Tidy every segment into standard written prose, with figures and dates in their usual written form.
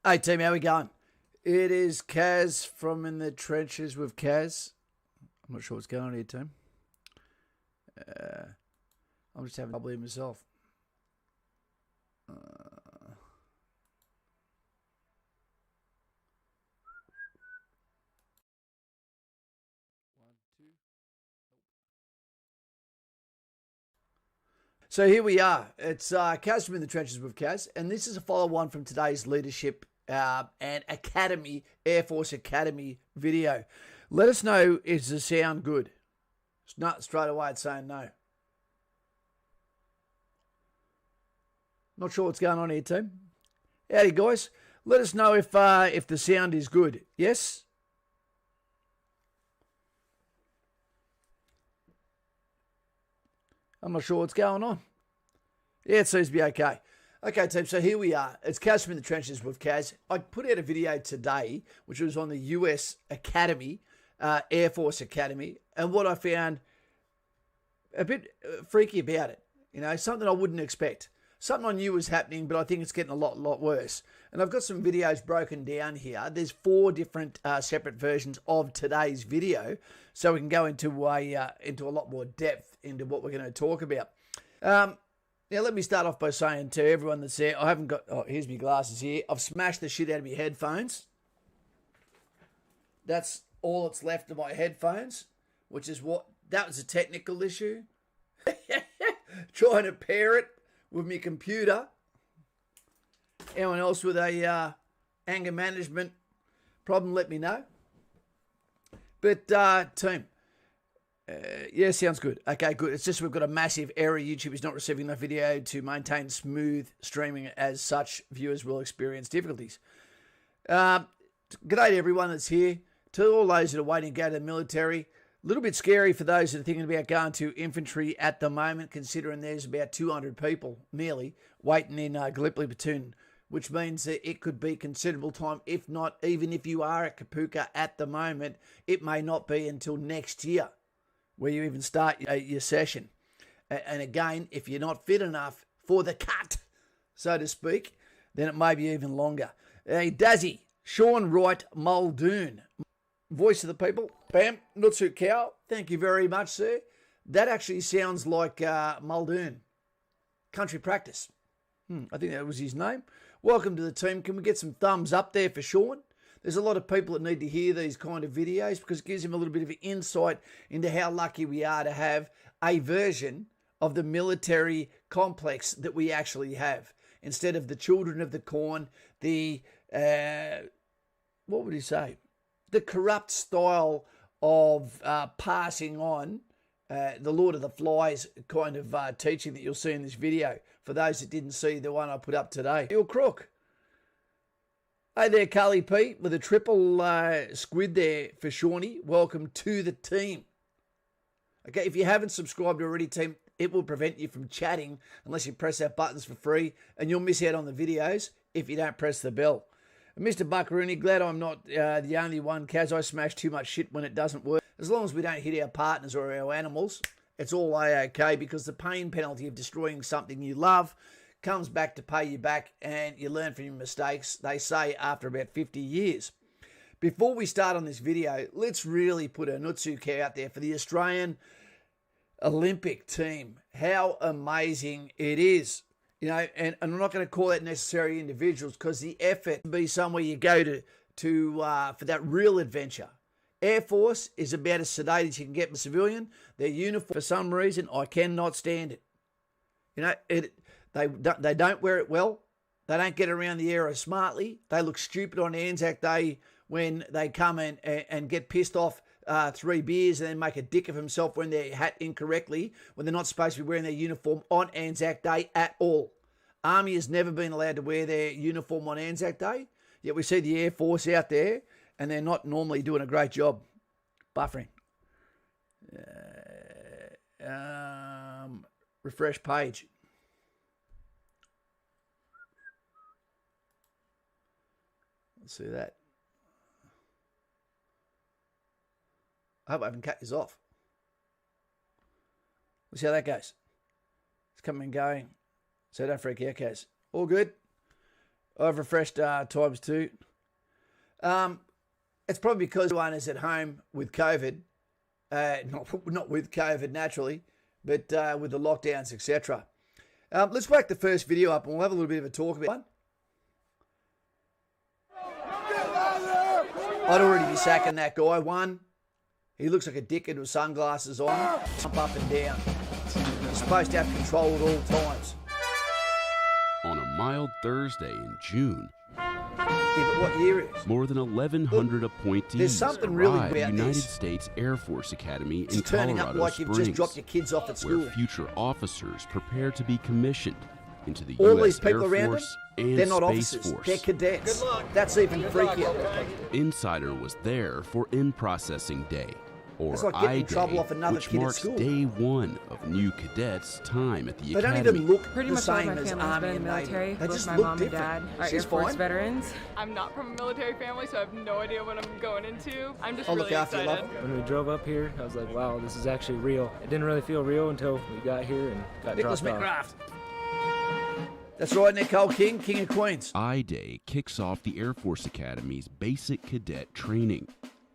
Hey team, how we going? It is Kaz from In the Trenches with Kaz. I'm not sure what's going on here, team. I'm just having trouble here myself. So here we are. It's Kaz from In the Trenches with Kaz, and this is a follow-on from today's leadership and Academy, Air Force Academy video. Let us know, is the sound good? It's not straight away, it's saying no. Not sure what's going on here, team. Howdy, guys. Let us know if the sound is good. Yes? I'm not sure what's going on. Yeah, it seems to be okay. Okay, team, so here we are. It's Kaz from In the Trenches with Kaz. I put out a video today, which was on the US Academy, Air Force Academy, and what I found a bit freaky about it. You know, something I wouldn't expect. Something I knew was happening, but I think it's getting a lot worse. And I've got some videos broken down here. There's 4 different separate versions of today's video, so we can go into a lot more depth into what we're going to talk about. Now, let me start off by saying to everyone that's there, I haven't got, here's my glasses here. I've smashed the shit out of my headphones. That's all that's left of my headphones, which is that was a technical issue. Trying to pair it with my computer. Anyone else with a anger management problem, let me know. But team, yeah, sounds good. Okay, good. It's just we've got a massive error. YouTube is not receiving enough video to maintain smooth streaming. As such, viewers will experience difficulties. G'day to everyone that's here. To all those that are waiting to go to the military. A little bit scary for those that are thinking about going to infantry at the moment, considering there's about 200 people nearly waiting in Gallipoli platoon, which means that it could be considerable time. If not, even if you are at Kapooka at the moment, it may not be until next year where you even start your session. And again, if you're not fit enough for the cut, so to speak, then it may be even longer. Hey, Dazzy, Sean Wright Muldoon, voice of the people, bam, Nutsu Cow, thank you very much, sir. That actually sounds like Muldoon, country practice. I think that was his name. Welcome to the team. Can we get some thumbs up there for Sean? There's a lot of people that need to hear these kind of videos because it gives them a little bit of an insight into how lucky we are to have a version of the military complex that we actually have. Instead of the children of the corn, the, what would he say? The corrupt style of passing on the Lord of the Flies kind of teaching that you'll see in this video. For those that didn't see the one I put up today. You're crook. Hey there, Carly P, with a triple squid there for Shawnee. Welcome to the team. Okay, if you haven't subscribed already, team, it will prevent you from chatting unless you press our buttons for free, and you'll miss out on the videos if you don't press the bell. Mr. Buckaroony, glad I'm not the only one. Kaz, I smash too much shit when it doesn't work. As long as we don't hit our partners or our animals, it's all okay, because the pain penalty of destroying something you love comes back to pay you back, and you learn from your mistakes, they say, after about 50 years. Before we start on this video, let's really put a Nutsuke out there for the Australian Olympic team. How amazing it is. You know, and I'm not going to call that necessarily individuals, because the effort will be somewhere you go to for that real adventure. Air Force is about as sedate as you can get a civilian. Their uniform, for some reason, I cannot stand it. You know, they don't wear it well. They don't get around the area smartly. They look stupid on Anzac Day when they come and get pissed off 3 beers and then make a dick of himself wearing their hat incorrectly when they're not supposed to be wearing their uniform on Anzac Day at all. Army has never been allowed to wear their uniform on Anzac Day, yet we see the Air Force out there and they're not normally doing a great job. Buffering. Refresh page. Let's see that. I hope I haven't cut this off. Let's see how that goes. It's coming and going. So don't freak out, Kaz. All good? I've refreshed times 2. It's probably because everyone is at home with COVID. Not with COVID, naturally, but with the lockdowns, etc. Let's whack the first video up and we'll have a little bit of a talk about it. I'd already be sacking that guy. 1, he looks like a dickhead with sunglasses on. Jump up and down. You're supposed to have control at all times. On a mild Thursday in June, Yeah, but what year is? more than 1,100 appointees there's something really arrived at about United this. States Air Force Academy in It's turning Colorado up like Springs, you've just dropped your kids off at school. where future officers prepare to be commissioned into the All U.S. these people Air around them, Force and they're not Space officers. Force. They're cadets. That's even freakier. Insider was there for In-Processing Day, or That's like getting in I-Day, trouble off another which kid at marks school. day 1 of new cadets' time at the They don't academy. even look Pretty the much all same my as family's Army been in and the Navy. military. They Both just my look mom different. and dad are She's Air Force fine. veterans. I'm not from a military family, so I have no idea what I'm going into. I'm just I'll really look after you, excited. love. When we drove up here, I was like, wow, this is actually real. It didn't really feel real until we got here and got Nicholas dropped off. McGrath. That's right, Nicole King, King of Queens. I-Day kicks off the Air Force Academy's basic cadet training,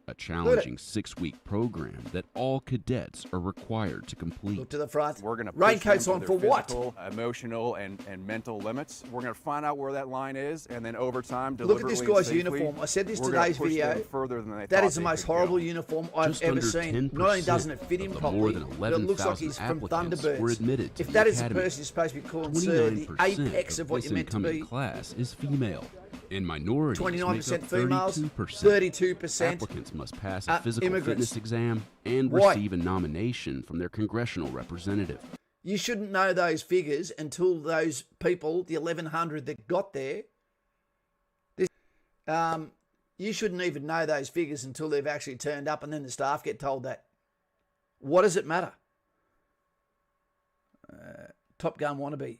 a challenging 6-week program that all cadets are required to complete. Look to the front. We're going to Raincoats on for what? physical, emotional, and mental limits. We're going to find out where that line is, and then over time, Look at deliberately this and guy's safely, uniform. I said this we're gonna today's push them video. further than they That thought is the they most could go. horrible uniform I've Just ever under seen. 10% Not only doesn't it fit him of the properly, more than but it looks like 11,000 he's from applicants Thunderbirds. were admitted to If the that is the academy, person you're supposed to be calling sir, the 29% apex of what this you're meant to incoming be. class is female, and minorities 29% make up females, 32%. 32%. Applicants must pass a physical immigrants. fitness exam and Why? receive a nomination from their congressional representative. You shouldn't know those figures until those people, the 1,100 that got there, you shouldn't even know those figures until they've actually turned up and then the staff get told that. What does it matter? Top Gun wannabe.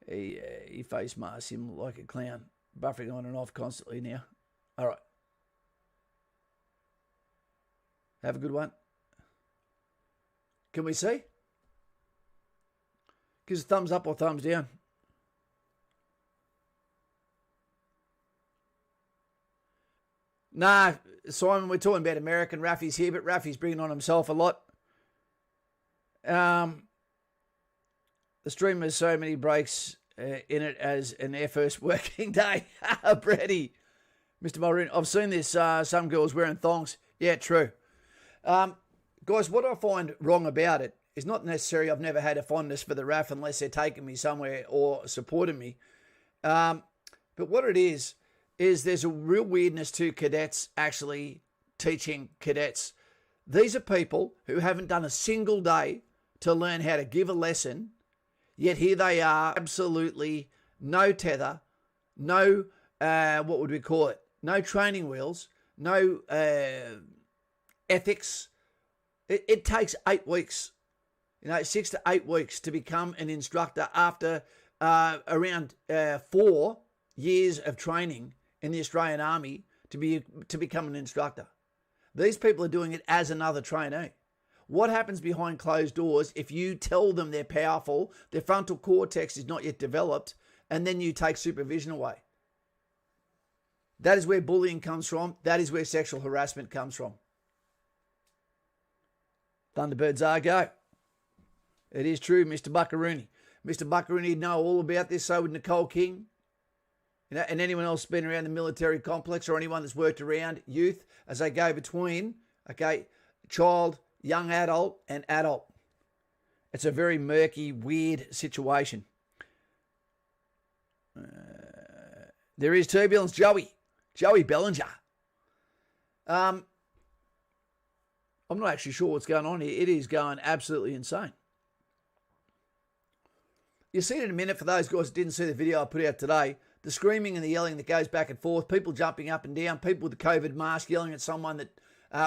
He face masks him like a clown, buffering on and off constantly now. All right. Have a good one. Can we see? Give us a thumbs up or thumbs down. Nah, Simon, we're talking about American. Rafi's here, but Rafi's bringing on himself a lot. The stream has so many breaks in it as an Air Force working day. Brady, Mr. Mulroon, I've seen this. Some girls wearing thongs. Yeah, true. Guys, what I find wrong about it is not necessarily I've never had a fondness for the RAF unless they're taking me somewhere or supporting me. But what it is there's a real weirdness to cadets actually teaching cadets. These are people who haven't done a single day to learn how to give a lesson, yet here they are, absolutely no tether, no, what would we call it? No training wheels, no ethics. It takes 8 weeks, 6 to 8 weeks to become an instructor after around 4 years of training in the Australian Army to become an instructor. These people are doing it as another trainee. What happens behind closed doors if you tell them they're powerful, their frontal cortex is not yet developed, and then you take supervision away? That is where bullying comes from. That is where sexual harassment comes from. Thunderbirds are go. It is true, Mr. Buckaroony. Mr. Buckaroony would know all about this, so would Nicole King. And anyone else been around the military complex or anyone that's worked around youth as they go between, child, young adult, and adult. It's a very murky, weird situation. There is turbulence, Joey Bellinger. I'm not actually sure what's going on here. It is going absolutely insane. You'll see it in a minute for those guys that didn't see the video I put out today. The screaming and the yelling that goes back and forth, people jumping up and down, people with a COVID mask yelling at someone that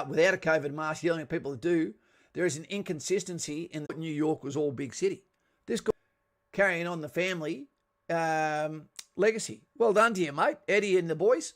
without a COVID mask yelling at people that do. There is an inconsistency in that New York was all big city. This guy carrying on the family legacy. Well done to you, mate. Eddie and the boys.